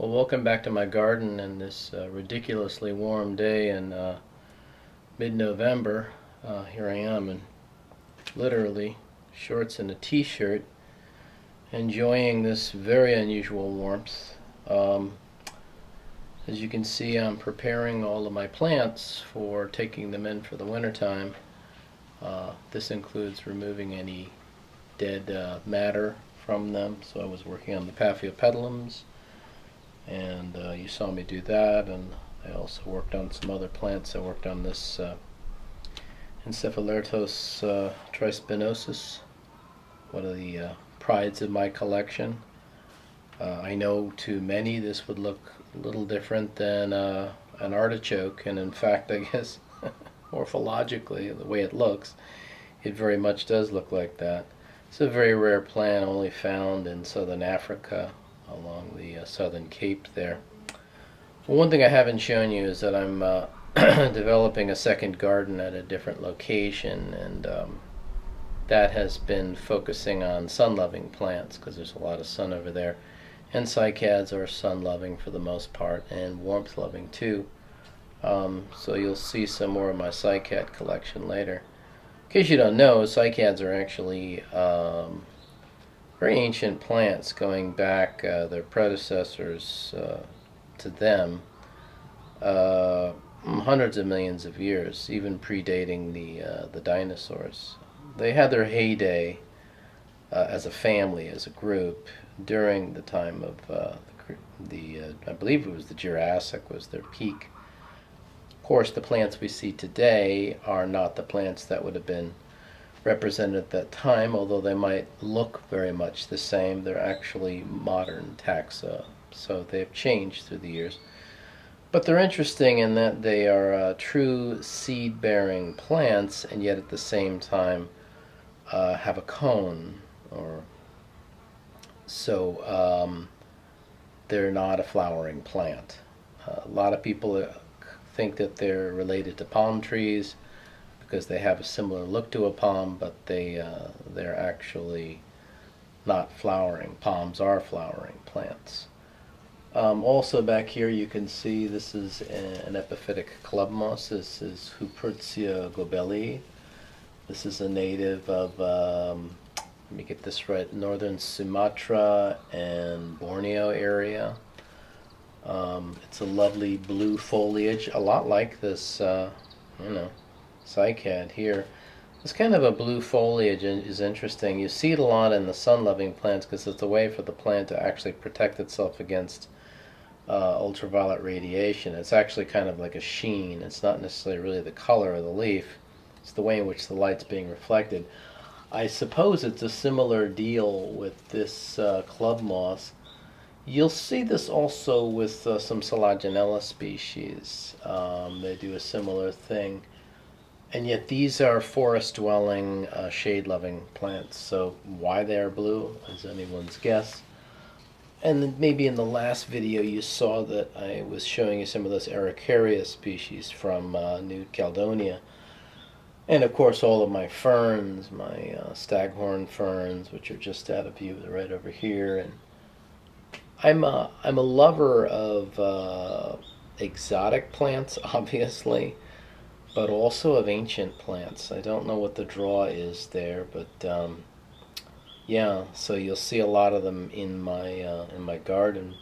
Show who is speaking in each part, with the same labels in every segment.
Speaker 1: Well, welcome back to my garden and this ridiculously warm day in mid-November. Here I am in literally shorts and a t-shirt, enjoying this very unusual warmth. As you can see, I'm preparing all of my plants for taking them in for the wintertime. This includes removing any dead matter from them. So I was working on the Paphiopedilums, and you saw me do that, and I also worked on some other plants. I worked on this Encephalertos trispinosus, one of the prides of my collection. I know to many this would look a little different than an artichoke, and in fact I guess morphologically, the way it looks, it very much does look like that. It's a very rare plant, only found in southern Africa, along the southern Cape there. Well, one thing I haven't shown you is that I'm developing a second garden at a different location, and that has been focusing on sun-loving plants because there's a lot of sun over there. And cycads are sun-loving for the most part, and warmth-loving too. So you'll see some more of my cycad collection later. In case you don't know, cycads are actually very ancient plants, going back their predecessors to them hundreds of millions of years, even predating the dinosaurs. They had their heyday as a family, as a group, during the time of I believe it was the Jurassic was their peak. Of course, the plants we see today are not the plants that would have been represented at that time, although they might look very much the same. They're actually modern taxa, so they've changed through the years. But they're interesting in that they are true seed-bearing plants, and yet at the same time have a cone, or so they're not a flowering plant. A lot of people think that they're related to palm trees because they have a similar look to a palm, but they're actually not flowering. Palms are flowering plants. Also back here you can see this is an epiphytic club moss. This is Hupertia gobelii. This is a native of, let me get this right, northern Sumatra and Borneo area. It's a lovely blue foliage, a lot like this, cycad here. This kind of a blue foliage is interesting. You see it a lot in the sun-loving plants because it's a way for the plant to actually protect itself against ultraviolet radiation. It's actually kind of like a sheen. It's not necessarily really the color of the leaf. It's the way in which the light's being reflected. I suppose it's a similar deal with this club moss. You'll see this also with some Selaginella species. They do a similar thing. And yet these are forest-dwelling, shade-loving plants. So why they are blue is anyone's guess. And then maybe in the last video you saw that I was showing you some of those Araucaria species from New Caledonia. And of course all of my ferns, my staghorn ferns, which are just out of view right over here. And I'm a lover of exotic plants, obviously, but also of ancient plants. I don't know what the draw is there, but yeah, so you'll see a lot of them in my garden.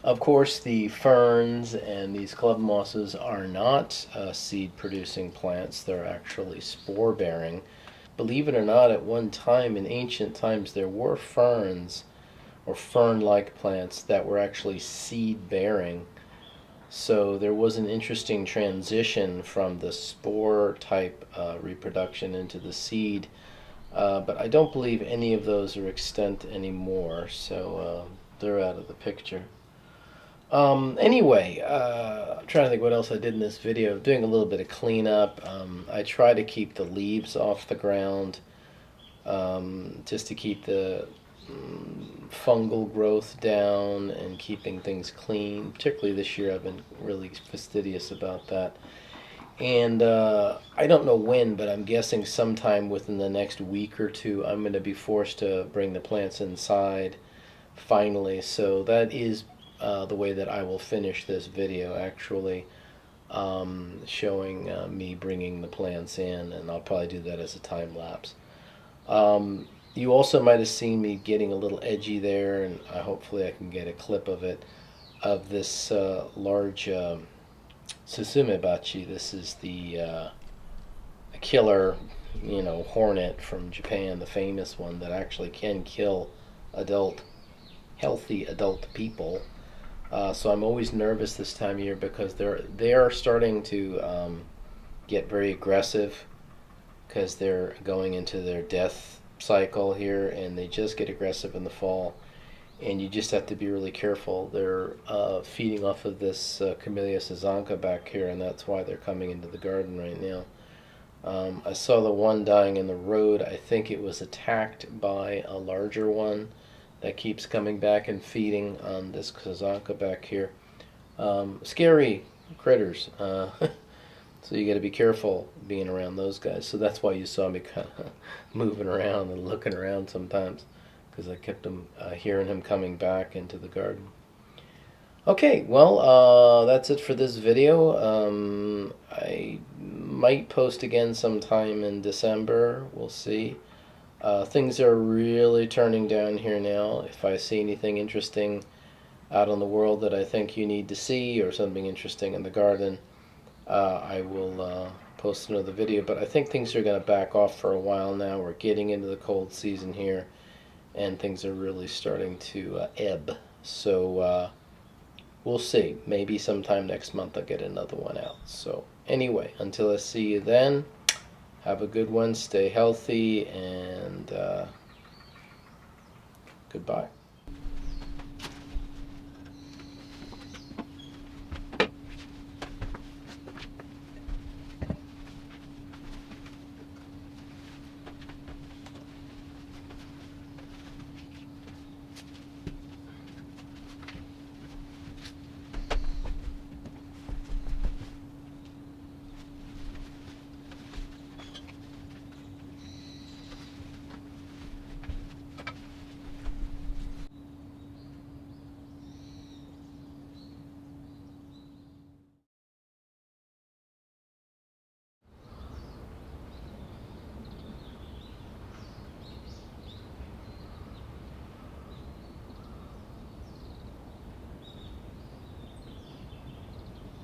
Speaker 1: Of course, the ferns and these club mosses are not seed-producing plants. They're actually spore-bearing. Believe it or not, at one time in ancient times there were ferns or fern-like plants that were actually seed-bearing. So there was an interesting transition from the spore-type reproduction into the seed. But I don't believe any of those are extant anymore, so they're out of the picture. Anyway, I'm trying to think what else I did in this video. Doing a little bit of cleanup. I try to keep the leaves off the ground, just to keep the fungal growth down and keeping things clean. Particularly this year I've been really fastidious about that. And I don't know when, but I'm guessing sometime within the next week or two I'm going to be forced to bring the plants inside finally. So that is the way that I will finish this video, actually showing me bringing the plants in, and I'll probably do that as a time lapse. You also might have seen me getting a little edgy there, and hopefully I can get a clip of it, of this large Susumebachi. This is the killer, hornet from Japan, the famous one that actually can kill healthy adult people. So I'm always nervous this time of year because they are starting to get very aggressive because they're going into their death cycle here, and they just get aggressive in the fall, and you just have to be really careful. They're feeding off of this camellias sasanqua back here, and that's why they're coming into the garden right now. I saw the one dying in the road. I think it was attacked by a larger one that keeps coming back and feeding on this sasanqua back here. Scary critters. So you got to be careful being around those guys. So that's why you saw me kind of moving around and looking around sometimes, because I kept hearing him coming back into the garden. Okay, well, that's it for this video. I might post again sometime in December. We'll see. Things are really turning down here now. If I see anything interesting out in the world that I think you need to see, or something interesting in the garden, I will post another video. But I think things are going to back off for a while now. We're getting into the cold season here, and things are really starting to ebb. So we'll see. Maybe sometime next month I'll get another one out. So anyway, until I see you then, have a good one, stay healthy, and goodbye.